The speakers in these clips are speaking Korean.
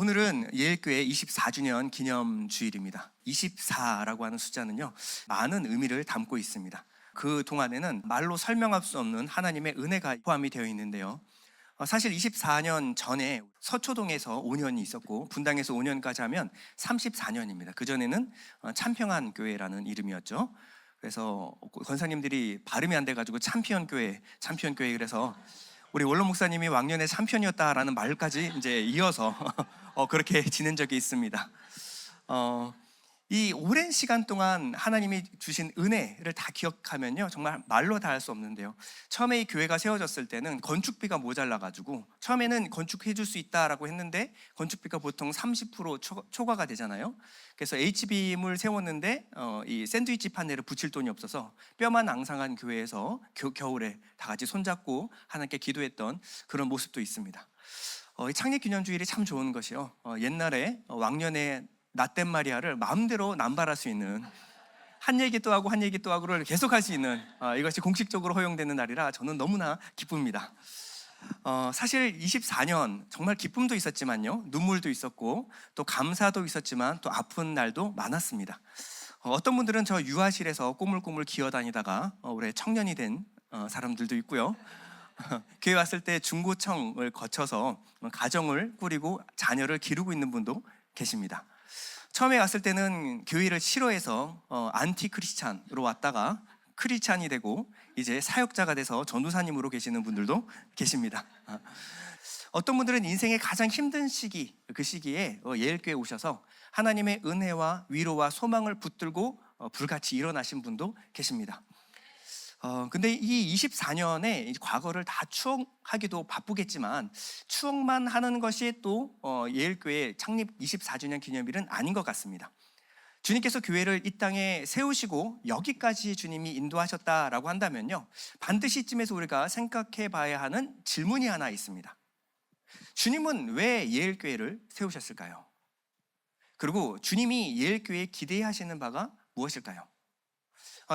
오늘은 예일교회 24주년 기념주일입니다. 24라고 하는 숫자는요, 많은 의미를 담고 있습니다. 그 동안에는 말로 설명할 수 없는 하나님의 은혜가 포함이 되어 있는데요. 사실 24년 전에 서초동에서 5년이 있었고 분당에서 5년까지 하면 34년입니다. 그전에는 참평한 교회라는 이름이었죠. 그래서 권사님들이 발음이 안 돼가지고 참피언 교회 그래서 우리 원로 목사님이 왕년에 참편이었다라는 말까지 이제 이어서 그렇게 지낸 적이 있습니다. 이 오랜 시간 동안 하나님이 주신 은혜를 다 기억하면요, 정말 말로 다 할 수 없는데요. 처음에 이 교회가 세워졌을 때는 건축비가 모자라가지고 처음에는 건축해 줄 수 있다라고 했는데 건축비가 보통 30% 초과가 되잖아요. 그래서 H빔을 세웠는데 이 샌드위치 판넬을 붙일 돈이 없어서 뼈만 앙상한 교회에서 겨울에 다 같이 손잡고 하나님께 기도했던 그런 모습도 있습니다. 이 창립기념주일이 참 좋은 것이요, 옛날에 왕년에 나댐 마리아를 마음대로 남발할 수 있는, 한 얘기 또 하고 한 얘기 또 하고를 계속할 수 있는 이것이 공식적으로 허용되는 날이라 저는 너무나 기쁩니다. 사실 24년 정말 기쁨도 있었지만요, 눈물도 있었고 또 감사도 있었지만 또 아픈 날도 많았습니다. 어떤 분들은 저 유아실에서 꼬물꼬물 기어다니다가 올해 청년이 된 사람들도 있고요. 교회 왔을 때 중고청을 거쳐서 가정을 꾸리고 자녀를 기르고 있는 분도 계십니다. 처음에 왔을 때는 교회를 싫어해서 안티 크리스찬으로 왔다가 크리스찬이 되고 이제 사역자가 돼서 전도사님으로 계시는 분들도 계십니다. 어떤 분들은 인생의 가장 힘든 시기, 그 시기에 예일교회에 오셔서 하나님의 은혜와 위로와 소망을 붙들고 불같이 일어나신 분도 계십니다. 근데 이 24년의 과거를 다 추억하기도 바쁘겠지만 추억만 하는 것이 또 예일교회 창립 24주년 기념일은 아닌 것 같습니다. 주님께서 교회를 이 땅에 세우시고 여기까지 주님이 인도하셨다라고 한다면요, 반드시 이쯤에서 우리가 생각해 봐야 하는 질문이 하나 있습니다. 주님은 왜 예일교회를 세우셨을까요? 그리고 주님이 예일교회에 기대하시는 바가 무엇일까요?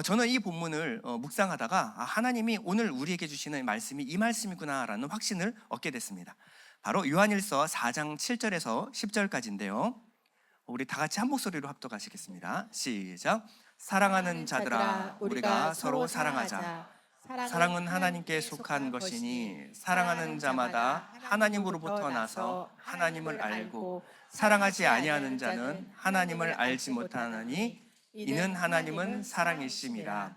저는 이 본문을 묵상하다가 하나님이 오늘 우리에게 주시는 말씀이 이 말씀이구나 라는 확신을 얻게 됐습니다. 바로 요한일서 4장 7절에서 10절까지인데요 우리 다 같이 한 목소리로 합독하시겠습니다. 시작. 사랑하는 자들아, 우리가 서로 사랑하자. 사랑은 하나님께 속한 것이니 사랑하는 자마다 하나님으로부터 나서 하나님을 알고 사랑하지 아니하는 자는 하나님을 알지 못하느니 이는 하나님은 사랑이심이라.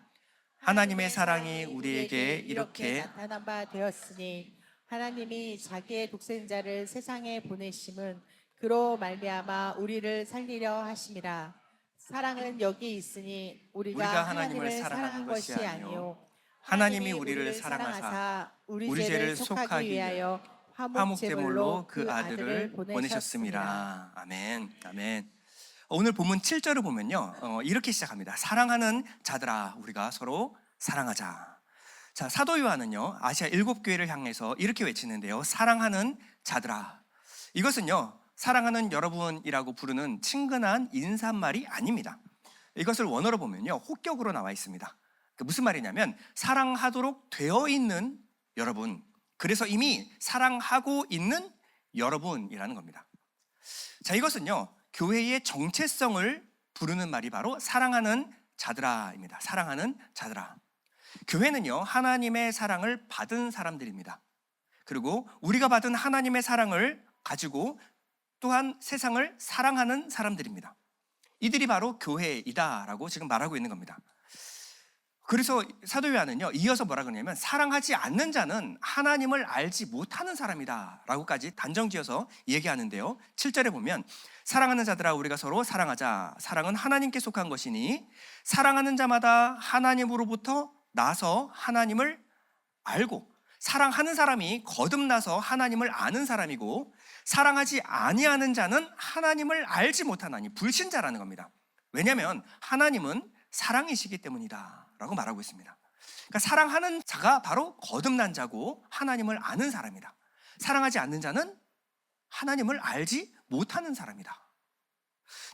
하나님의 사랑이 우리에게 이렇게 나타난 바 되었으니 하나님이 자기의 독생자를 세상에 보내심은 그로 말미암아 우리를 살리려 하심이라. 사랑은 여기 있으니 우리가 하나님을 사랑한 것이 아니요 하나님이 우리를 사랑하사 우리 죄를 속하기 위하여 화목제물로 그 아들을 보내셨습니다. 아멘. 아멘. 오늘 본문 7절을 보면요, 이렇게 시작합니다. 사랑하는 자들아, 우리가 서로 사랑하자. 자, 사도 요한은요, 아시아 7교회를 향해서 이렇게 외치는데요, 사랑하는 자들아. 이것은요, 사랑하는 여러분이라고 부르는 친근한 인사말이 아닙니다. 이것을 원어로 보면요, 혹격으로 나와 있습니다. 무슨 말이냐면 사랑하도록 되어 있는 여러분, 그래서 이미 사랑하고 있는 여러분이라는 겁니다. 자, 이것은요, 교회의 정체성을 부르는 말이 바로 사랑하는 자들아입니다. 사랑하는 자들아. 교회는요, 하나님의 사랑을 받은 사람들입니다. 그리고 우리가 받은 하나님의 사랑을 가지고 또한 세상을 사랑하는 사람들입니다. 이들이 바로 교회이다라고 지금 말하고 있는 겁니다. 그래서 사도 요한은요, 이어서 뭐라 그러냐면 사랑하지 않는 자는 하나님을 알지 못하는 사람이다 라고까지 단정지어서 얘기하는데요, 7절에 보면 사랑하는 자들아, 우리가 서로 사랑하자. 사랑은 하나님께 속한 것이니 사랑하는 자마다 하나님으로부터 나서 하나님을 알고, 사랑하는 사람이 거듭나서 하나님을 아는 사람이고 사랑하지 아니하는 자는 하나님을 알지 못하나니 불신자라는 겁니다. 왜냐하면 하나님은 사랑이시기 때문이다 라고 말하고 있습니다. 그러니까 사랑하는 자가 바로 거듭난 자고 하나님을 아는 사람이다. 사랑하지 않는 자는 하나님을 알지 못하는 사람이다.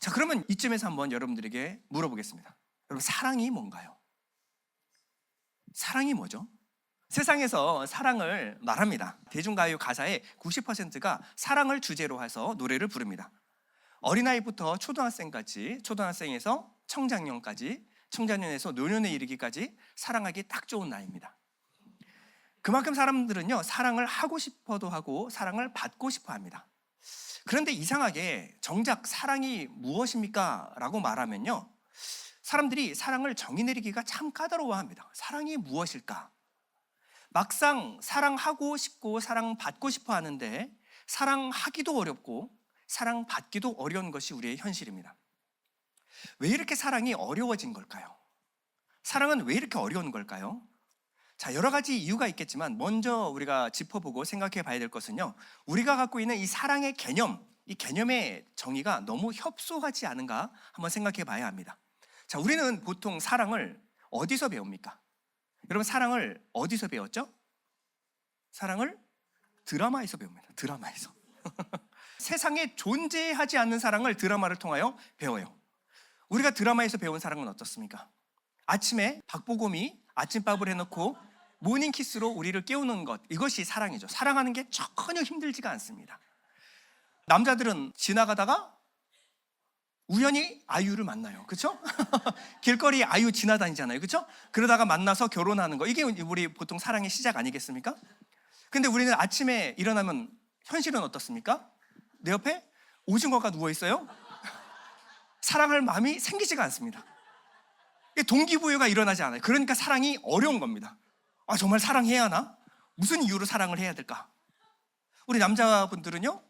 자, 그러면 이쯤에서 한번 여러분들에게 물어보겠습니다. 여러분, 사랑이 뭔가요? 사랑이 뭐죠? 세상에서 사랑을 말합니다. 대중가요 가사의 90%가 사랑을 주제로 해서 노래를 부릅니다. 어린아이부터 초등학생까지, 초등학생에서 청장년까지, 청장년에서 노년에 이르기까지 사랑하기 딱 좋은 나이입니다. 그만큼 사람들은요, 사랑을 하고 싶어도 하고 사랑을 받고 싶어 합니다. 그런데 이상하게 정작 사랑이 무엇입니까? 라고 말하면요, 사람들이 사랑을 정의 내리기가 참 까다로워합니다. 사랑이 무엇일까? 막상 사랑하고 싶고 사랑받고 싶어 하는데 사랑하기도 어렵고 사랑받기도 어려운 것이 우리의 현실입니다. 왜 이렇게 사랑이 어려워진 걸까요? 사랑은 왜 이렇게 어려운 걸까요? 자, 여러 가지 이유가 있겠지만 먼저 우리가 짚어보고 생각해 봐야 될 것은요, 우리가 갖고 있는 이 사랑의 개념, 이 개념의 정의가 너무 협소하지 않은가 한번 생각해 봐야 합니다. 자, 우리는 보통 사랑을 어디서 배웁니까? 여러분, 사랑을 어디서 배웠죠? 사랑을 드라마에서 배웁니다. 드라마에서. 세상에 존재하지 않는 사랑을 드라마를 통하여 배워요. 우리가 드라마에서 배운 사랑은 어떻습니까? 아침에 박보검이 아침밥을 해놓고 모닝키스로 우리를 깨우는 것, 이것이 사랑이죠. 사랑하는 게 전혀 힘들지가 않습니다. 남자들은 지나가다가 우연히 아이유를 만나요. 그렇죠? 길거리 아이유 지나다니잖아요. 그렇죠? 그러다가 만나서 결혼하는 거, 이게 우리 보통 사랑의 시작 아니겠습니까? 근데 우리는 아침에 일어나면 현실은 어떻습니까? 내 옆에 오징어가 누워있어요. 사랑할 마음이 생기지가 않습니다. 동기부여가 일어나지 않아요. 그러니까 사랑이 어려운 겁니다. 아, 정말 사랑해야 하나? 무슨 이유로 사랑을 해야 될까? 우리 남자분들은요,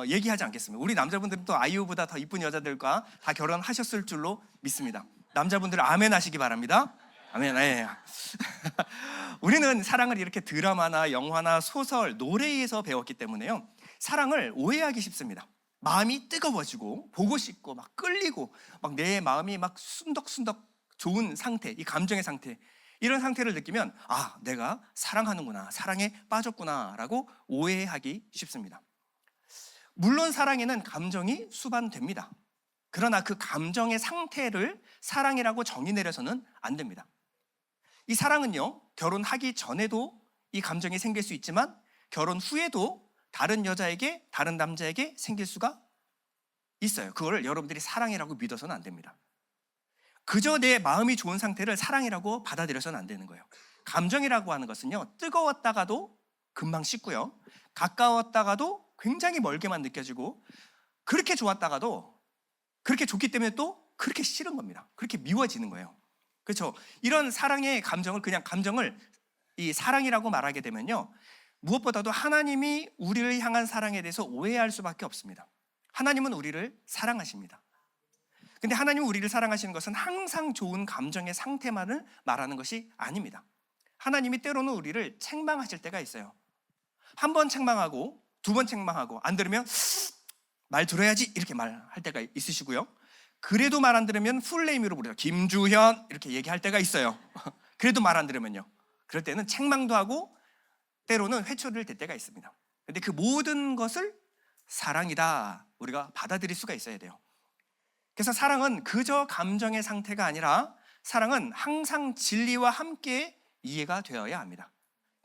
얘기하지 않겠습니다. 우리 남자분들은 또 아이유보다 더 이쁜 여자들과 다 결혼하셨을 줄로 믿습니다. 남자분들 아멘 하시기 바랍니다. 아멘. 네. 우리는 사랑을 이렇게 드라마나 영화나 소설, 노래에서 배웠기 때문에요, 사랑을 오해하기 쉽습니다. 마음이 뜨거워지고 보고 싶고 막 끌리고 막 내 마음이 막 순덕순덕 좋은 상태, 이 감정의 상태, 이런 상태를 느끼면 아, 내가 사랑하는구나, 사랑에 빠졌구나 라고 오해하기 쉽습니다. 물론 사랑에는 감정이 수반됩니다. 그러나 그 감정의 상태를 사랑이라고 정의 내려서는 안 됩니다. 이 사랑은요, 결혼하기 전에도 이 감정이 생길 수 있지만 결혼 후에도 다른 여자에게, 다른 남자에게 생길 수가 있어요. 그거를 여러분들이 사랑이라고 믿어서는 안 됩니다. 그저 내 마음이 좋은 상태를 사랑이라고 받아들여서는 안 되는 거예요. 감정이라고 하는 것은요, 뜨거웠다가도 금방 식고요, 가까웠다가도 굉장히 멀게만 느껴지고, 그렇게 좋았다가도 그렇게 좋기 때문에 또 그렇게 싫은 겁니다. 그렇게 미워지는 거예요. 그렇죠? 이런 사랑의 감정을, 그냥 감정을 이 사랑이라고 말하게 되면요, 무엇보다도 하나님이 우리를 향한 사랑에 대해서 오해할 수밖에 없습니다. 하나님은 우리를 사랑하십니다. 근데 하나님은 우리를 사랑하시는 것은 항상 좋은 감정의 상태만을 말하는 것이 아닙니다. 하나님이 때로는 우리를 책망하실 때가 있어요. 한 번 책망하고 두 번 책망하고 안 들으면 말 들어야지 이렇게 말할 때가 있으시고요, 그래도 말 안 들으면 풀네임으로 부르죠. 김주현 이렇게 얘기할 때가 있어요. 그래도 말 안 들으면요, 그럴 때는 책망도 하고 때로는 회초리를 댈 때가 있습니다. 근데 그 모든 것을 사랑이다 우리가 받아들일 수가 있어야 돼요. 그래서 사랑은 그저 감정의 상태가 아니라 사랑은 항상 진리와 함께 이해가 되어야 합니다.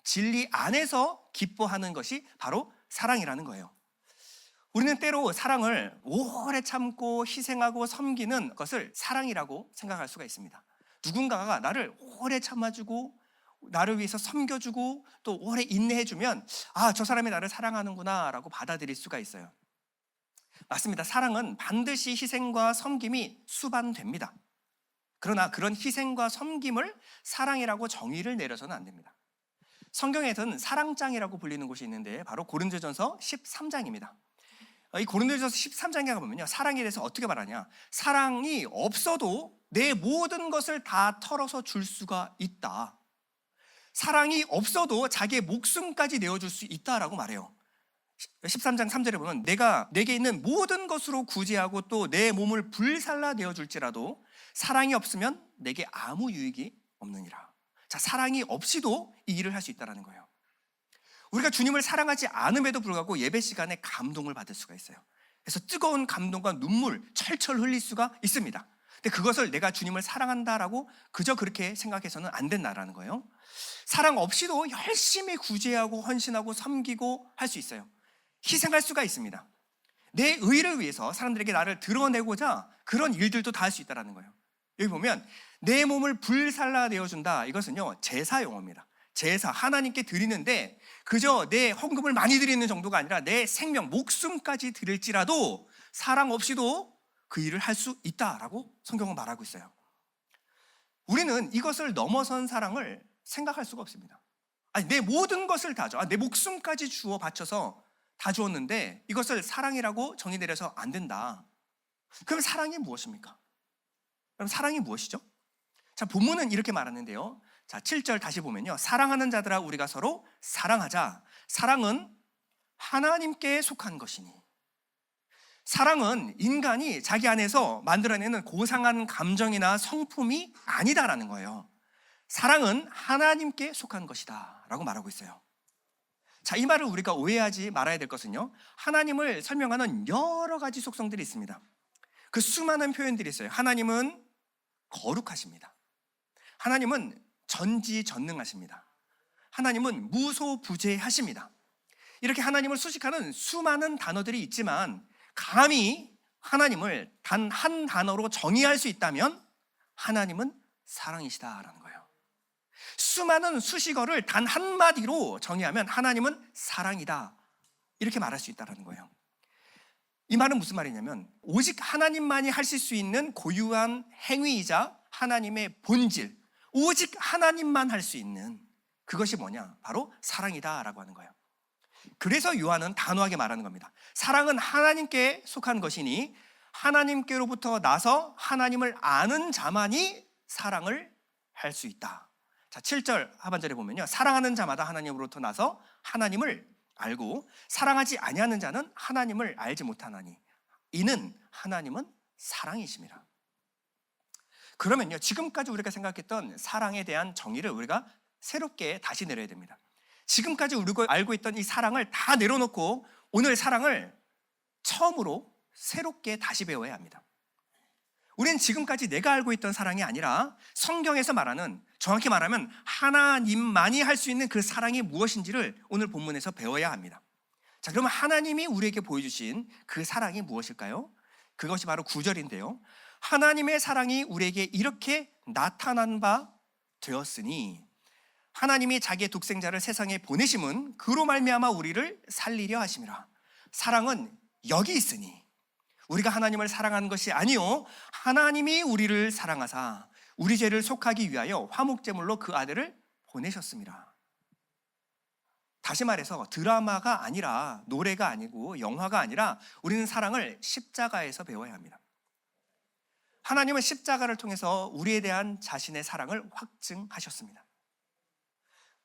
진리 안에서 기뻐하는 것이 바로 사랑이라는 거예요. 우리는 때로 사랑을 오래 참고 희생하고 섬기는 것을 사랑이라고 생각할 수가 있습니다. 누군가가 나를 오래 참아주고 나를 위해서 섬겨주고 또 오래 인내해주면 아, 저 사람이 나를 사랑하는구나 라고 받아들일 수가 있어요. 맞습니다. 사랑은 반드시 희생과 섬김이 수반됩니다. 그러나 그런 희생과 섬김을 사랑이라고 정의를 내려서는 안 됩니다. 성경에서는 사랑장이라고 불리는 곳이 있는데 바로 고린도전서 13장입니다. 이 고린도전서 13장에 가보면요, 사랑에 대해서 어떻게 말하냐, 사랑이 없어도 내 모든 것을 다 털어서 줄 수가 있다. 사랑이 없어도 자기의 목숨까지 내어줄 수 있다라고 말해요. 13장 3절에 보면 내가 내게 있는 모든 것으로 구제하고 또 내 몸을 불살라 내어줄지라도 사랑이 없으면 내게 아무 유익이 없느니라. 자, 사랑이 없이도 이 일을 할 수 있다는 거예요. 우리가 주님을 사랑하지 않음에도 불구하고 예배 시간에 감동을 받을 수가 있어요. 그래서 뜨거운 감동과 눈물 철철 흘릴 수가 있습니다. 근데 그것을 내가 주님을 사랑한다라고 그저 그렇게 생각해서는 안 된다라는 거예요. 사랑 없이도 열심히 구제하고 헌신하고 섬기고 할 수 있어요. 희생할 수가 있습니다. 내 의를 위해서 사람들에게 나를 드러내고자 그런 일들도 다 할 수 있다는 거예요. 여기 보면 내 몸을 불살라 내어준다. 이것은요, 제사 용어입니다. 제사, 하나님께 드리는데 그저 내 헌금을 많이 드리는 정도가 아니라 내 생명, 목숨까지 드릴지라도 사랑 없이도 그 일을 할 수 있다라고 성경은 말하고 있어요. 우리는 이것을 넘어선 사랑을 생각할 수가 없습니다. 아니, 내 모든 것을 다 줘. 내 목숨까지 주어 바쳐서 다 주었는데 이것을 사랑이라고 정의 내려서 안 된다. 그럼 사랑이 무엇입니까? 그럼 사랑이 무엇이죠? 자, 본문은 이렇게 말하는데요. 자, 7절 다시 보면요. 사랑하는 자들아 우리가 서로 사랑하자. 사랑은 하나님께 속한 것이니. 사랑은 인간이 자기 안에서 만들어내는 고상한 감정이나 성품이 아니다라는 거예요. 사랑은 하나님께 속한 것이다 라고 말하고 있어요. 자, 이 말을 우리가 오해하지 말아야 될 것은요, 하나님을 설명하는 여러 가지 속성들이 있습니다. 그 수많은 표현들이 있어요. 하나님은 거룩하십니다. 하나님은 전지전능하십니다. 하나님은 무소부재하십니다. 이렇게 하나님을 수식하는 수많은 단어들이 있지만 감히 하나님을 단 한 단어로 정의할 수 있다면 하나님은 사랑이시다라는 거예요. 수많은 수식어를 단 한마디로 정의하면 하나님은 사랑이다, 이렇게 말할 수 있다는 거예요. 이 말은 무슨 말이냐면 오직 하나님만이 하실 수 있는 고유한 행위이자 하나님의 본질, 오직 하나님만 할 수 있는 그것이 뭐냐? 바로 사랑이다라고 하는 거예요. 그래서 요한은 단호하게 말하는 겁니다. 사랑은 하나님께 속한 것이니 하나님께로부터 나서 하나님을 아는 자만이 사랑을 할 수 있다. 자, 7절 하반절에 보면요, 사랑하는 자마다 하나님으로부터 나서 하나님을 알고 사랑하지 아니하는 자는 하나님을 알지 못하나니 이는 하나님은 사랑이십니다. 그러면요, 지금까지 우리가 생각했던 사랑에 대한 정의를 우리가 새롭게 다시 내려야 됩니다. 지금까지 우리가 알고 있던 이 사랑을 다 내려놓고 오늘 사랑을 처음으로 새롭게 다시 배워야 합니다. 우리는 지금까지 내가 알고 있던 사랑이 아니라 성경에서 말하는, 정확히 말하면 하나님만이 할 수 있는 그 사랑이 무엇인지를 오늘 본문에서 배워야 합니다. 자, 그러면 하나님이 우리에게 보여주신 그 사랑이 무엇일까요? 그것이 바로 9절인데요. 하나님의 사랑이 우리에게 이렇게 나타난 바 되었으니 하나님이 자기의 독생자를 세상에 보내심은 그로 말미암아 우리를 살리려 하심이라. 사랑은 여기 있으니 우리가 하나님을 사랑하는 것이 아니요 하나님이 우리를 사랑하사 우리 죄를 속하기 위하여 화목제물로 그 아들을 보내셨습니다. 다시 말해서 드라마가 아니라, 노래가 아니고 영화가 아니라 우리는 사랑을 십자가에서 배워야 합니다. 하나님은 십자가를 통해서 우리에 대한 자신의 사랑을 확증하셨습니다.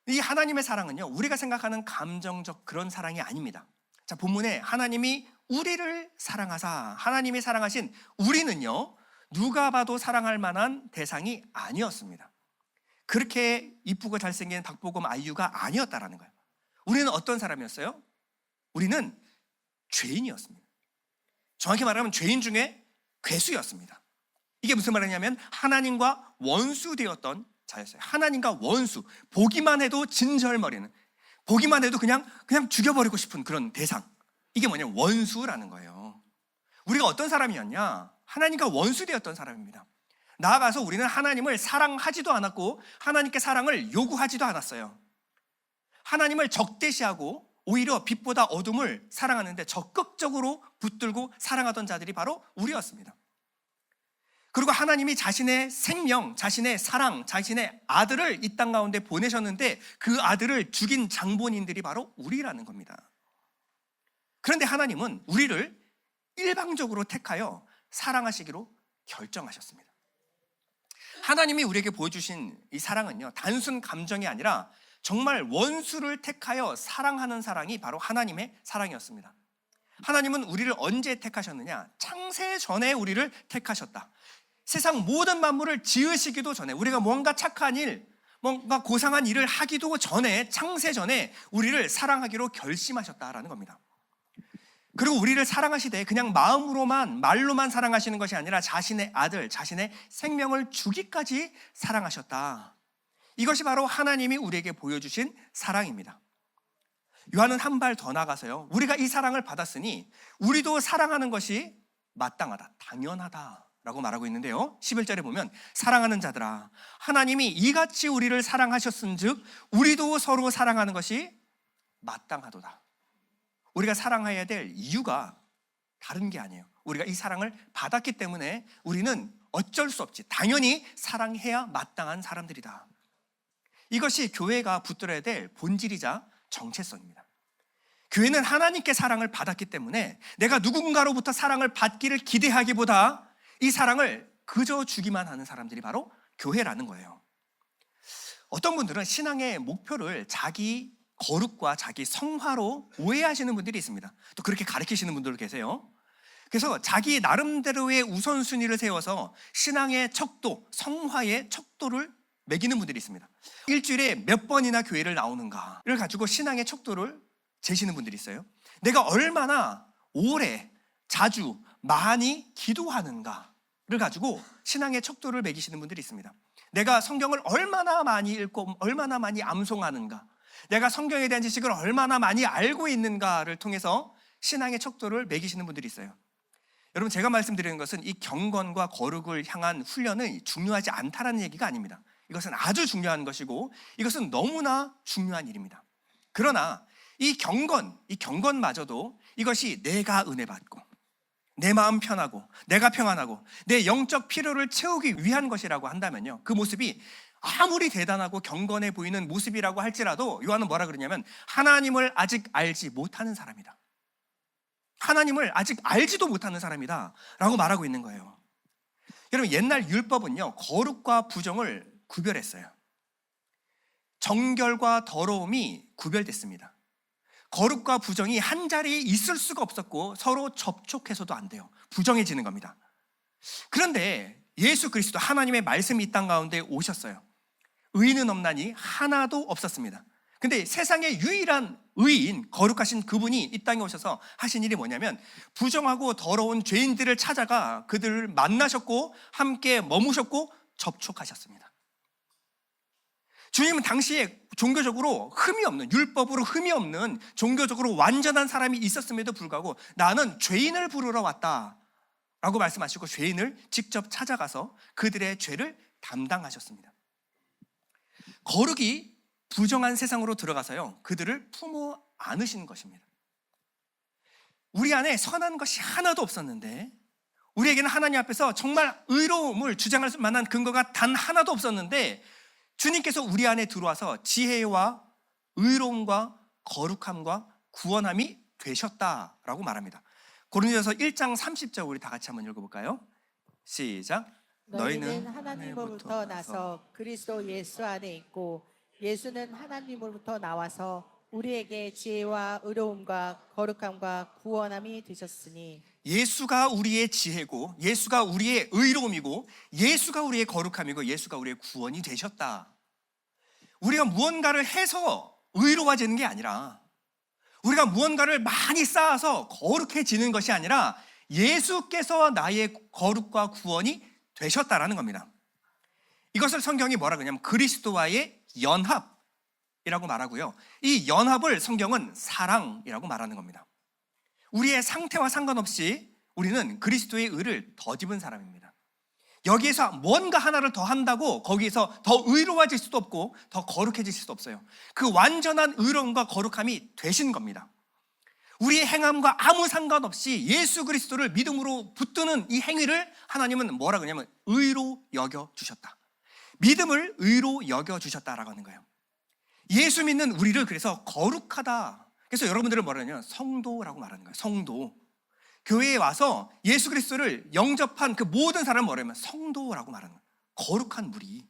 이 하나님의 사랑은요, 우리가 생각하는 감정적 그런 사랑이 아닙니다. 자, 본문에 하나님이 우리를 사랑하사, 하나님이 사랑하신 우리는요, 누가 봐도 사랑할 만한 대상이 아니었습니다. 그렇게 이쁘고 잘생긴 박보검 아이유가 아니었다라는 거예요. 우리는 어떤 사람이었어요? 우리는 죄인이었습니다. 정확히 말하면 죄인 중에 괴수였습니다. 이게 무슨 말이냐면 하나님과 원수되었던 자였어요. 하나님과 원수, 보기만 해도 진절머리는, 보기만 해도 그냥 죽여버리고 싶은 그런 대상. 이게 뭐냐면 원수라는 거예요. 우리가 어떤 사람이었냐? 하나님과 원수되었던 사람입니다. 나아가서 우리는 하나님을 사랑하지도 않았고 하나님께 사랑을 요구하지도 않았어요. 하나님을 적대시하고 오히려 빛보다 어둠을 사랑하는데 적극적으로 붙들고 사랑하던 자들이 바로 우리였습니다. 그리고 하나님이 자신의 생명, 자신의 사랑, 자신의 아들을 이 땅 가운데 보내셨는데 그 아들을 죽인 장본인들이 바로 우리라는 겁니다. 그런데 하나님은 우리를 일방적으로 택하여 사랑하시기로 결정하셨습니다. 하나님이 우리에게 보여주신 이 사랑은요, 단순 감정이 아니라 정말 원수를 택하여 사랑하는 사랑이 바로 하나님의 사랑이었습니다. 하나님은 우리를 언제 택하셨느냐? 창세 전에 우리를 택하셨다. 세상 모든 만물을 지으시기도 전에, 우리가 뭔가 착한 일, 뭔가 고상한 일을 하기도 전에, 창세 전에 우리를 사랑하기로 결심하셨다라는 겁니다. 그리고 우리를 사랑하시되 그냥 마음으로만, 말로만 사랑하시는 것이 아니라 자신의 아들, 자신의 생명을 주기까지 사랑하셨다. 이것이 바로 하나님이 우리에게 보여주신 사랑입니다. 요한은 한 발 더 나가서요, 우리가 이 사랑을 받았으니 우리도 사랑하는 것이 마땅하다, 당연하다 라고 말하고 있는데요, 11절에 보면 사랑하는 자들아, 하나님이 이같이 우리를 사랑하셨은즉 우리도 서로 사랑하는 것이 마땅하도다. 우리가 사랑해야 될 이유가 다른 게 아니에요. 우리가 이 사랑을 받았기 때문에 우리는 어쩔 수 없지, 당연히 사랑해야 마땅한 사람들이다. 이것이 교회가 붙들어야 될 본질이자 정체성입니다. 교회는 하나님께 사랑을 받았기 때문에 내가 누군가로부터 사랑을 받기를 기대하기보다 이 사랑을 그저 주기만 하는 사람들이 바로 교회라는 거예요. 어떤 분들은 신앙의 목표를 자기 거룩과 자기 성화로 오해하시는 분들이 있습니다. 또 그렇게 가르치시는 분들 계세요. 그래서 자기 나름대로의 우선순위를 세워서 신앙의 척도, 성화의 척도를 매기는 분들이 있습니다. 일주일에 몇 번이나 교회를 나오는가를 가지고 신앙의 척도를 재시는 분들이 있어요. 내가 얼마나 오래, 자주, 많이 기도하는가를 가지고 신앙의 척도를 매기시는 분들이 있습니다. 내가 성경을 얼마나 많이 읽고 얼마나 많이 암송하는가, 내가 성경에 대한 지식을 얼마나 많이 알고 있는가를 통해서 신앙의 척도를 매기시는 분들이 있어요. 여러분, 제가 말씀드리는 것은 이 경건과 거룩을 향한 훈련은 중요하지 않다라는 얘기가 아닙니다. 이것은 아주 중요한 것이고 이것은 너무나 중요한 일입니다. 그러나 이 경건마저도 이것이 내가 은혜 받고 내 마음 편하고 내가 평안하고 내 영적 필요를 채우기 위한 것이라고 한다면요, 그 모습이 아무리 대단하고 경건해 보이는 모습이라고 할지라도 요한은 뭐라 그러냐면 하나님을 아직 알지 못하는 사람이다, 하나님을 아직 알지도 못하는 사람이다 라고 말하고 있는 거예요. 여러분, 옛날 율법은요, 거룩과 부정을 구별했어요. 정결과 더러움이 구별됐습니다. 거룩과 부정이 한 자리에 있을 수가 없었고 서로 접촉해서도 안 돼요. 부정해지는 겁니다. 그런데 예수 그리스도, 하나님의 말씀이 이 땅 가운데 오셨어요. 의인은 없나니 하나도 없었습니다. 근데 세상의 유일한 의인, 거룩하신 그분이 이 땅에 오셔서 하신 일이 뭐냐면 부정하고 더러운 죄인들을 찾아가 그들을 만나셨고 함께 머무셨고 접촉하셨습니다. 주님은 당시에 종교적으로 흠이 없는, 율법으로 흠이 없는 종교적으로 완전한 사람이 있었음에도 불구하고 나는 죄인을 부르러 왔다 라고 말씀하시고 죄인을 직접 찾아가서 그들의 죄를 담당하셨습니다. 거룩이 부정한 세상으로 들어가서요, 그들을 품어 안으시는 것입니다. 우리 안에 선한 것이 하나도 없었는데, 우리에게는 하나님 앞에서 정말 의로움을 주장할 만한 근거가 단 하나도 없었는데 주님께서 우리 안에 들어와서 지혜와 의로움과 거룩함과 구원함이 되셨다라고 말합니다. 고린도전서 1장 30절 우리 다 같이 한번 읽어볼까요? 시작. 너희는 하나님으로부터 나서 그리스도 예수 안에 있고 예수는 하나님으로부터 나와서 우리에게 지혜와 의로움과 거룩함과 구원함이 되셨으니, 예수가 우리의 지혜고 예수가 우리의 의로움이고 예수가 우리의 거룩함이고 예수가 우리의 구원이 되셨다. 우리가 무언가를 해서 의로워지는 게 아니라, 우리가 무언가를 많이 쌓아서 거룩해지는 것이 아니라 예수께서 나의 거룩과 구원이 되셨다라는 겁니다. 이것을 성경이 뭐라 그러냐면 그리스도와의 연합이라고 말하고요, 이 연합을 성경은 사랑이라고 말하는 겁니다. 우리의 상태와 상관없이 우리는 그리스도의 의를 덧입은 사람입니다. 여기에서 뭔가 하나를 더 한다고 거기에서 더 의로워질 수도 없고 더 거룩해질 수도 없어요. 그 완전한 의로움과 거룩함이 되신 겁니다. 우리의 행함과 아무 상관없이 예수 그리스도를 믿음으로 붙드는 이 행위를 하나님은 뭐라 그러냐면 의로 여겨주셨다, 믿음을 의로 여겨주셨다라고 하는 거예요. 예수 믿는 우리를 그래서 거룩하다, 그래서 여러분들을 뭐라 하냐면 성도라고 말하는 거예요. 성도. 교회에 와서 예수 그리스도를 영접한 그 모든 사람을 뭐라 하면 성도라고 말하는 거예요. 거룩한 무리.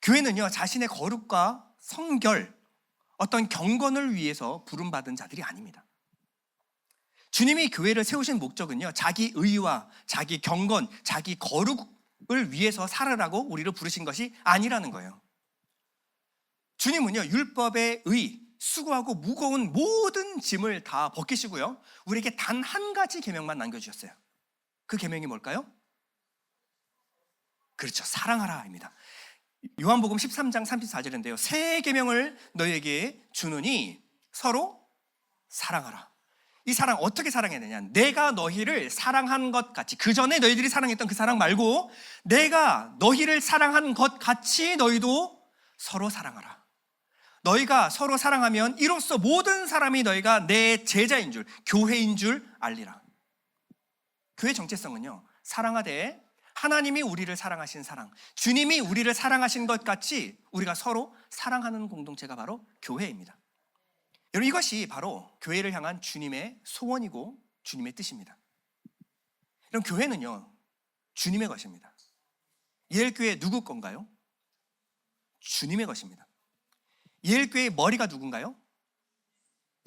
교회는요, 자신의 거룩과 성결, 어떤 경건을 위해서 부름받은 자들이 아닙니다. 주님이 교회를 세우신 목적은요, 자기 의와 자기 경건, 자기 거룩을 위해서 살아라고 우리를 부르신 것이 아니라는 거예요. 주님은요, 율법의 의, 수고하고 무거운 모든 짐을 다 벗기시고요, 우리에게 단 한 가지 계명만 남겨주셨어요. 그 계명이 뭘까요? 그렇죠, 사랑하라입니다. 요한복음 13장 34절인데요, 새 계명을 너희에게 주노니 서로 사랑하라. 이 사랑 어떻게 사랑해야 되냐, 내가 너희를 사랑한 것 같이, 그 전에 너희들이 사랑했던 그 사랑 말고 내가 너희를 사랑한 것 같이 너희도 서로 사랑하라. 너희가 서로 사랑하면 이로써 모든 사람이 너희가 내 제자인 줄, 교회인 줄 알리라. 교회 정체성은요, 사랑하되 하나님이 우리를 사랑하신 사랑, 주님이 우리를 사랑하신 것 같이 우리가 서로 사랑하는 공동체가 바로 교회입니다. 여러분, 이것이 바로 교회를 향한 주님의 소원이고 주님의 뜻입니다. 여러분, 교회는요, 주님의 것입니다. 예일교회 누구 건가요? 주님의 것입니다. 예일교회의 머리가 누군가요?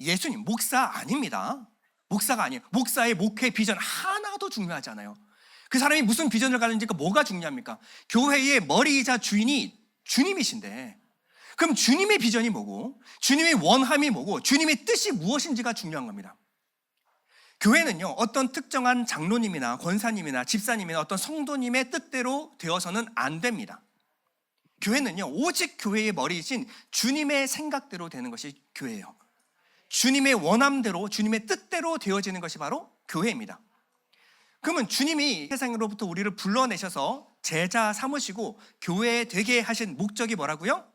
예수님. 목사 아닙니다. 목사가 아니에요. 목사의 목회 비전 하나도 중요하지 않아요. 그 사람이 무슨 비전을 가지는지가 뭐가 중요합니까? 교회의 머리이자 주인이 주님이신데, 그럼 주님의 비전이 뭐고, 주님의 원함이 뭐고, 주님의 뜻이 무엇인지가 중요한 겁니다. 교회는요, 어떤 특정한 장로님이나 권사님이나 집사님이나 어떤 성도님의 뜻대로 되어서는 안 됩니다. 교회는요, 오직 교회의 머리이신 주님의 생각대로 되는 것이 교회예요. 주님의 원함대로, 주님의 뜻대로 되어지는 것이 바로 교회입니다. 그러면 주님이 세상으로부터 우리를 불러내셔서 제자 삼으시고 교회 되게 하신 목적이 뭐라고요?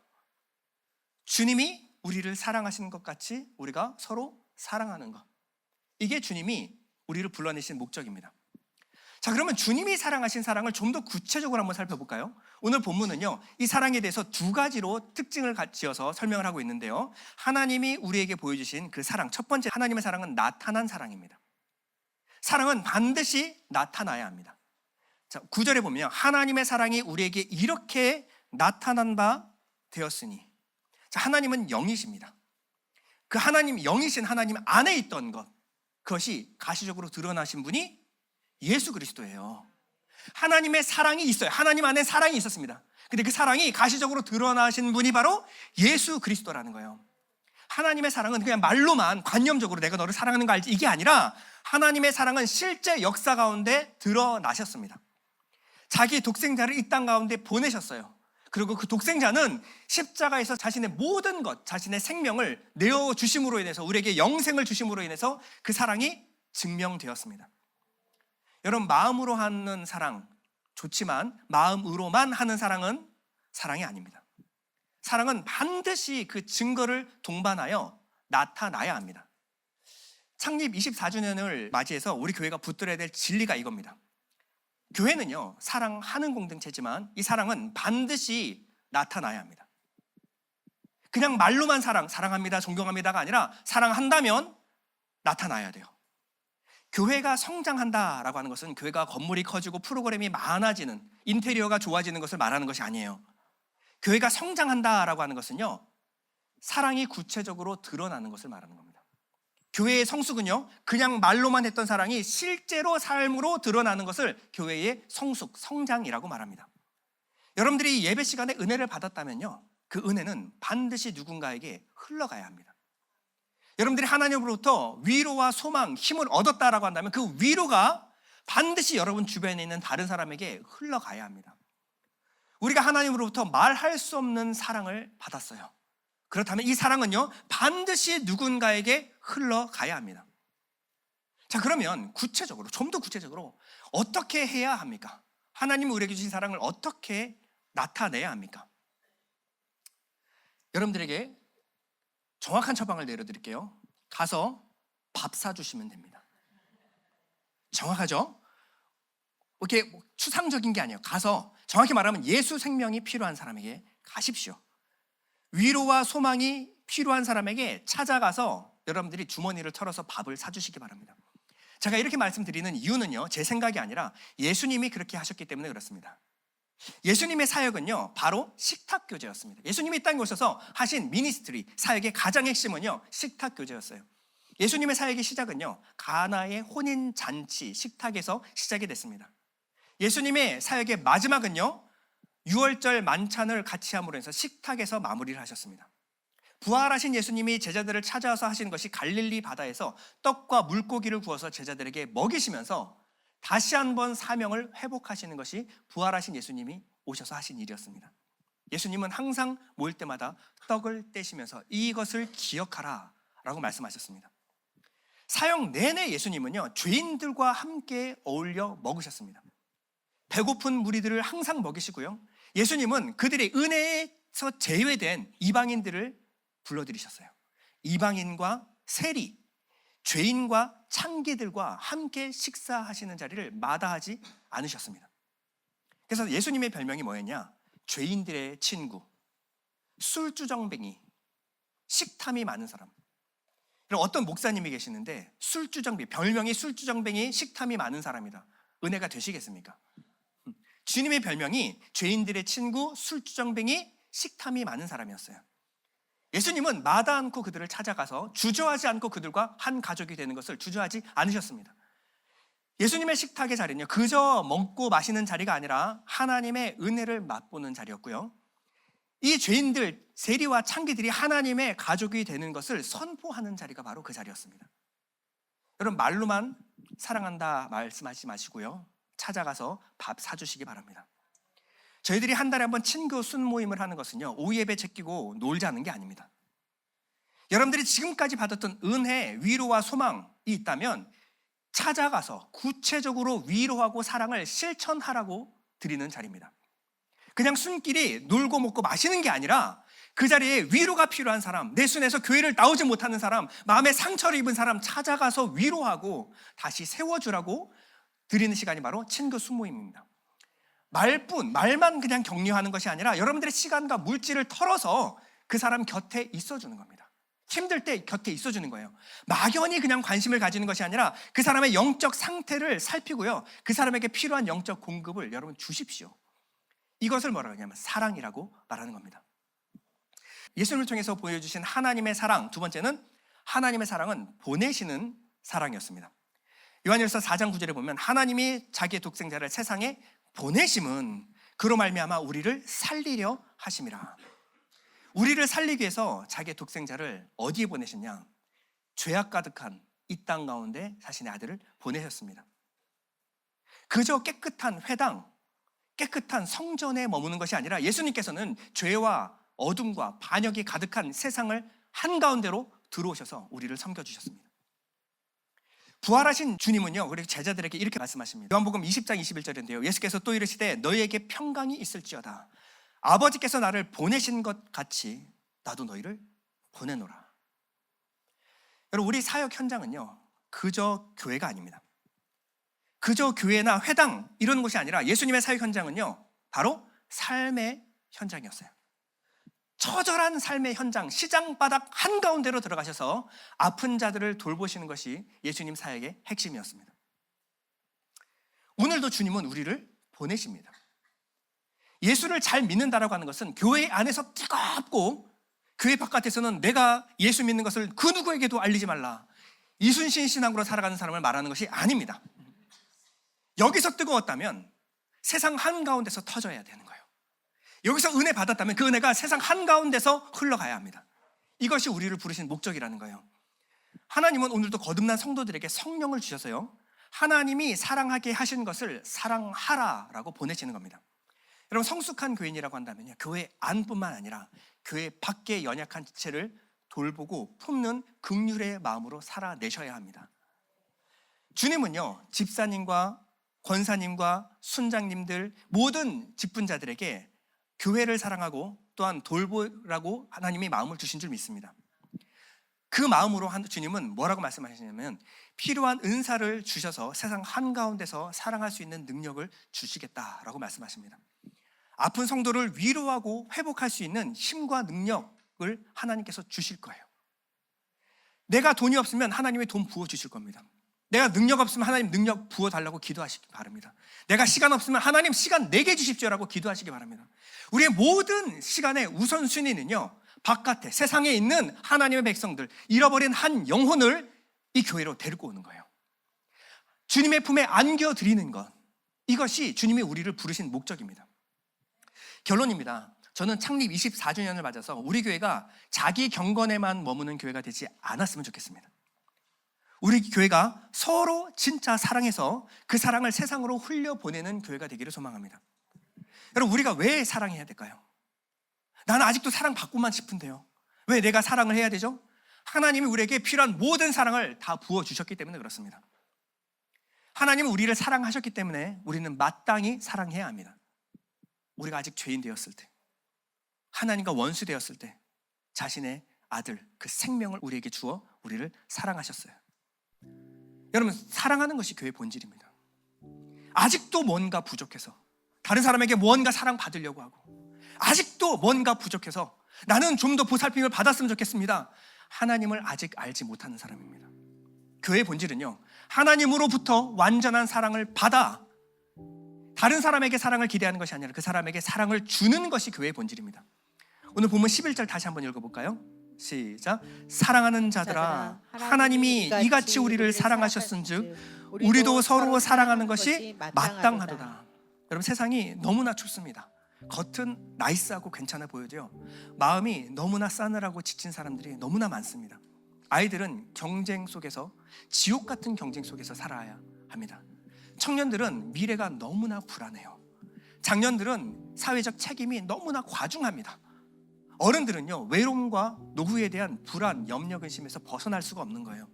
주님이 우리를 사랑하시는 것 같이 우리가 서로 사랑하는 것. 이게 주님이 우리를 불러내신 목적입니다. 자, 그러면 주님이 사랑하신 사랑을 좀 더 구체적으로 한번 살펴볼까요? 오늘 본문은요, 이 사랑에 대해서 두 가지로 특징을 지어서 설명을 하고 있는데요, 하나님이 우리에게 보여주신 그 사랑, 첫 번째 하나님의 사랑은 나타난 사랑입니다. 사랑은 반드시 나타나야 합니다. 자, 9절에 보면 하나님의 사랑이 우리에게 이렇게 나타난 바 되었으니, 자, 하나님은 영이십니다. 그 하나님, 영이신 하나님 안에 있던 것, 그것이 가시적으로 드러나신 분이 예수 그리스도예요. 하나님의 사랑이 있어요. 하나님 안에 사랑이 있었습니다. 근데 그 사랑이 가시적으로 드러나신 분이 바로 예수 그리스도라는 거예요. 하나님의 사랑은 그냥 말로만 관념적으로 내가 너를 사랑하는 거 알지, 이게 아니라 하나님의 사랑은 실제 역사 가운데 드러나셨습니다. 자기 독생자를 이 땅 가운데 보내셨어요. 그리고 그 독생자는 십자가에서 자신의 모든 것, 자신의 생명을 내어주심으로 인해서, 우리에게 영생을 주심으로 인해서 그 사랑이 증명되었습니다. 여러분, 마음으로 하는 사랑 좋지만 마음으로만 하는 사랑은 사랑이 아닙니다. 사랑은 반드시 그 증거를 동반하여 나타나야 합니다. 창립 24주년을 맞이해서 우리 교회가 붙들어야 될 진리가 이겁니다. 교회는요, 사랑하는 공동체지만 이 사랑은 반드시 나타나야 합니다. 그냥 말로만 사랑합니다, 존경합니다가 아니라 사랑한다면 나타나야 돼요. 교회가 성장한다라고 하는 것은 교회가 건물이 커지고 프로그램이 많아지는, 인테리어가 좋아지는 것을 말하는 것이 아니에요. 교회가 성장한다라고 하는 것은요, 사랑이 구체적으로 드러나는 것을 말하는 겁니다. 교회의 성숙은요, 그냥 말로만 했던 사랑이 실제로 삶으로 드러나는 것을 교회의 성숙, 성장이라고 말합니다. 여러분들이 예배 시간에 은혜를 받았다면요, 그 은혜는 반드시 누군가에게 흘러가야 합니다. 여러분들이 하나님으로부터 위로와 소망, 힘을 얻었다라고 한다면 그 위로가 반드시 여러분 주변에 있는 다른 사람에게 흘러가야 합니다. 우리가 하나님으로부터 말할 수 없는 사랑을 받았어요. 그렇다면 이 사랑은요, 반드시 누군가에게 흘러가야 합니다. 자, 그러면 구체적으로, 좀 더 구체적으로 어떻게 해야 합니까? 하나님이 우리에게 주신 사랑을 어떻게 나타내야 합니까? 여러분들에게 정확한 처방을 내려드릴게요. 가서 밥 사주시면 됩니다. 정확하죠? 이렇게 추상적인 게 아니에요. 가서, 정확히 말하면 예수 생명이 필요한 사람에게 가십시오. 위로와 소망이 필요한 사람에게 찾아가서 여러분들이 주머니를 털어서 밥을 사주시기 바랍니다. 제가 이렇게 말씀드리는 이유는요, 제 생각이 아니라 예수님이 그렇게 하셨기 때문에 그렇습니다. 예수님의 사역은요, 바로 식탁 교제였습니다. 예수님이 이 땅에 오셔서 하신 미니스트리, 사역의 가장 핵심은요, 식탁 교제였어요. 예수님의 사역의 시작은요, 가나의 혼인 잔치 식탁에서 시작이 됐습니다. 예수님의 사역의 마지막은요, 유월절 만찬을 같이 함으로 해서 식탁에서 마무리를 하셨습니다. 부활하신 예수님이 제자들을 찾아와서 하신 것이 갈릴리 바다에서 떡과 물고기를 구워서 제자들에게 먹이시면서 다시 한번 사명을 회복하시는 것이 부활하신 예수님이 오셔서 하신 일이었습니다. 예수님은 항상 모일 때마다 떡을 떼시면서 이것을 기억하라 라고 말씀하셨습니다. 사역 내내 예수님은요, 죄인들과 함께 어울려 먹으셨습니다. 배고픈 무리들을 항상 먹이시고요, 예수님은 그들의 은혜에서 제외된 이방인들을 불러들이셨어요. 이방인과 세리, 죄인과 창기들과 함께 식사하시는 자리를 마다하지 않으셨습니다. 그래서 예수님의 별명이 뭐였냐? 죄인들의 친구, 술주정뱅이, 식탐이 많은 사람. 어떤 목사님이 계시는데 술주정뱅이, 별명이 술주정뱅이, 식탐이 많은 사람이다. 은혜가 되시겠습니까? 주님의 별명이 죄인들의 친구, 술주정뱅이, 식탐이 많은 사람이었어요. 예수님은 마다 않고 그들을 찾아가서 주저하지 않고 그들과 한 가족이 되는 것을 주저하지 않으셨습니다. 예수님의 식탁의 자리는요, 그저 먹고 마시는 자리가 아니라 하나님의 은혜를 맛보는 자리였고요, 이 죄인들, 세리와 창기들이 하나님의 가족이 되는 것을 선포하는 자리가 바로 그 자리였습니다. 여러분, 말로만 사랑한다 말씀하지 마시고요, 찾아가서 밥 사주시기 바랍니다. 저희들이 한 달에 한 번 친구 순모임을 하는 것은요, 오예배 제끼고 놀자는 게 아닙니다. 여러분들이 지금까지 받았던 은혜, 위로와 소망이 있다면 찾아가서 구체적으로 위로하고 사랑을 실천하라고 드리는 자리입니다. 그냥 순끼리 놀고 먹고 마시는 게 아니라 그 자리에 위로가 필요한 사람, 내 손에서 교회를 나오지 못하는 사람, 마음에 상처를 입은 사람 찾아가서 위로하고 다시 세워주라고 드리는 시간이 바로 친구 순모임입니다. 말만 그냥 격려하는 것이 아니라 여러분들의 시간과 물질을 털어서 그 사람 곁에 있어주는 겁니다. 힘들 때 곁에 있어주는 거예요. 막연히 그냥 관심을 가지는 것이 아니라 그 사람의 영적 상태를 살피고요, 그 사람에게 필요한 영적 공급을 여러분 주십시오. 이것을 뭐라고 하냐면 사랑이라고 말하는 겁니다. 예수님을 통해서 보여주신 하나님의 사랑, 두 번째는 하나님의 사랑은 보내시는 사랑이었습니다. 요한일서 4장 9절에 보면 하나님이 자기의 독생자를 세상에 보내심은 그로 말미암아 우리를 살리려 하심이라. 우리를 살리기 위해서 자기의 독생자를 어디에 보내셨냐? 죄악 가득한 이 땅 가운데 자신의 아들을 보내셨습니다. 그저 깨끗한 회당, 깨끗한 성전에 머무는 것이 아니라 예수님께서는 죄와 어둠과 반역이 가득한 세상을 한가운데로 들어오셔서 우리를 섬겨주셨습니다. 부활하신 주님은요, 우리 제자들에게 이렇게 말씀하십니다. 요한복음 20장 21절인데요, 예수께서 또 이르시되 너희에게 평강이 있을지어다. 아버지께서 나를 보내신 것 같이 나도 너희를 보내노라. 여러분, 우리 사역 현장은요, 그저 교회가 아닙니다. 그저 교회나 회당 이런 곳이 아니라 예수님의 사역 현장은요, 바로 삶의 현장이었어요. 처절한 삶의 현장, 시장 바닥 한가운데로 들어가셔서 아픈 자들을 돌보시는 것이 예수님 사역의 핵심이었습니다. 오늘도 주님은 우리를 보내십니다. 예수를 잘 믿는다라고 하는 것은 교회 안에서 뜨겁고 교회 바깥에서는 내가 예수 믿는 것을 그 누구에게도 알리지 말라, 이순신 신앙으로 살아가는 사람을 말하는 것이 아닙니다. 여기서 뜨거웠다면 세상 한가운데서 터져야 되는 거예요. 여기서 은혜 받았다면 그 은혜가 세상 한가운데서 흘러가야 합니다. 이것이 우리를 부르신 목적이라는 거예요. 하나님은 오늘도 거듭난 성도들에게 성령을 주셔서요, 하나님이 사랑하게 하신 것을 사랑하라라고 보내시는 겁니다. 여러분, 성숙한 교인이라고 한다면요, 교회 안뿐만 아니라 교회 밖의 연약한 지체를 돌보고 품는 긍휼의 마음으로 살아내셔야 합니다. 주님은요, 집사님과 권사님과 순장님들 모든 직분자들에게 교회를 사랑하고 또한 돌보라고 하나님이 마음을 주신 줄 믿습니다. 그 마음으로 주님은 뭐라고 말씀하시냐면 필요한 은사를 주셔서 세상 한가운데서 사랑할 수 있는 능력을 주시겠다라고 말씀하십니다. 아픈 성도를 위로하고 회복할 수 있는 힘과 능력을 하나님께서 주실 거예요. 내가 돈이 없으면 하나님이 돈 부어주실 겁니다. 내가 능력 없으면 하나님 능력 부어달라고 기도하시기 바랍니다. 내가 시간 없으면 하나님 시간 내게 주십시오라고 기도하시기 바랍니다. 우리의 모든 시간의 우선순위는요, 바깥에 세상에 있는 하나님의 백성들, 잃어버린 한 영혼을 이 교회로 데리고 오는 거예요. 주님의 품에 안겨드리는 것, 이것이 주님이 우리를 부르신 목적입니다. 결론입니다. 저는 창립 24주년을 맞아서 우리 교회가 자기 경건에만 머무는 교회가 되지 않았으면 좋겠습니다. 우리 교회가 서로 진짜 사랑해서 그 사랑을 세상으로 흘려보내는 교회가 되기를 소망합니다. 여러분, 우리가 왜 사랑해야 될까요? 나는 아직도 사랑받고만 싶은데요. 왜 내가 사랑을 해야 되죠? 하나님이 우리에게 필요한 모든 사랑을 다 부어주셨기 때문에 그렇습니다. 하나님은 우리를 사랑하셨기 때문에 우리는 마땅히 사랑해야 합니다. 우리가 아직 죄인 되었을 때, 하나님과 원수 되었을 때 자신의 아들, 그 생명을 우리에게 주어 우리를 사랑하셨어요. 여러분, 사랑하는 것이 교회의 본질입니다. 아직도 뭔가 부족해서 다른 사람에게 뭔가 사랑받으려고 하고, 아직도 뭔가 부족해서 나는 좀 더 보살핌을 받았으면 좋겠습니다. 하나님을 아직 알지 못하는 사람입니다. 교회의 본질은요, 하나님으로부터 완전한 사랑을 받아 다른 사람에게 사랑을 기대하는 것이 아니라 그 사람에게 사랑을 주는 것이 교회의 본질입니다. 오늘 본문 11절 다시 한번 읽어볼까요? 시작. 사랑하는 자들아, 하나님이 이같이 우리를 사랑하셨은즉 우리도 서로 사랑하는 것이 마땅하도다. 여러분, 세상이 너무나 춥습니다. 겉은 나이스하고 괜찮아 보여도요, 마음이 너무나 싸늘하고 지친 사람들이 너무나 많습니다. 아이들은 경쟁 속에서, 지옥 같은 경쟁 속에서 살아야 합니다. 청년들은 미래가 너무나 불안해요. 장년들은 사회적 책임이 너무나 과중합니다. 어른들은요, 외로움과 노후에 대한 불안, 염려, 근심에서 벗어날 수가 없는 거예요.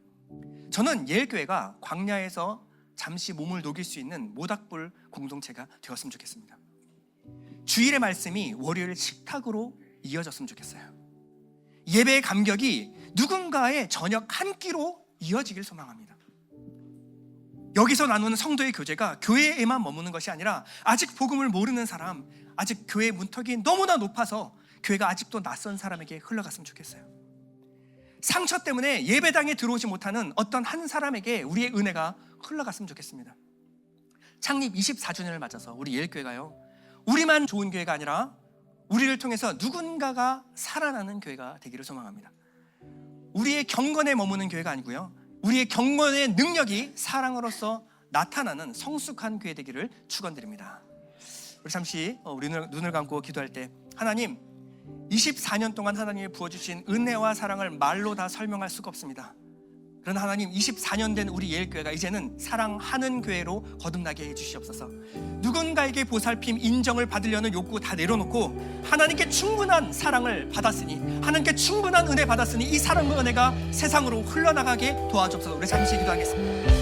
저는 예일교회가 광야에서 잠시 몸을 녹일 수 있는 모닥불 공동체가 되었으면 좋겠습니다. 주일의 말씀이 월요일 식탁으로 이어졌으면 좋겠어요. 예배의 감격이 누군가의 저녁 한 끼로 이어지길 소망합니다. 여기서 나누는 성도의 교제가 교회에만 머무는 것이 아니라 아직 복음을 모르는 사람, 아직 교회 문턱이 너무나 높아서 교회가 아직도 낯선 사람에게 흘러갔으면 좋겠어요. 상처 때문에 예배당에 들어오지 못하는 어떤 한 사람에게 우리의 은혜가 흘러갔으면 좋겠습니다. 창립 24주년을 맞아서 우리 예일교회가요, 우리만 좋은 교회가 아니라 우리를 통해서 누군가가 살아나는 교회가 되기를 소망합니다. 우리의 경건에 머무는 교회가 아니고요, 우리의 경건의 능력이 사랑으로서 나타나는 성숙한 교회 되기를 축원드립니다. 우리 잠시 우리 눈을 감고 기도할 때, 하나님, 24년 동안 하나님이 부어주신 은혜와 사랑을 말로 다 설명할 수가 없습니다. 그러나 하나님, 24년 된 우리 예일교회가 이제는 사랑하는 교회로 거듭나게 해주시옵소서. 누군가에게 보살핌, 인정을 받으려는 욕구 다 내려놓고 하나님께 충분한 사랑을 받았으니, 하나님께 충분한 은혜 받았으니 이 사랑과 은혜가 세상으로 흘러나가게 도와주옵소서. 우리 잠시 기도하겠습니다.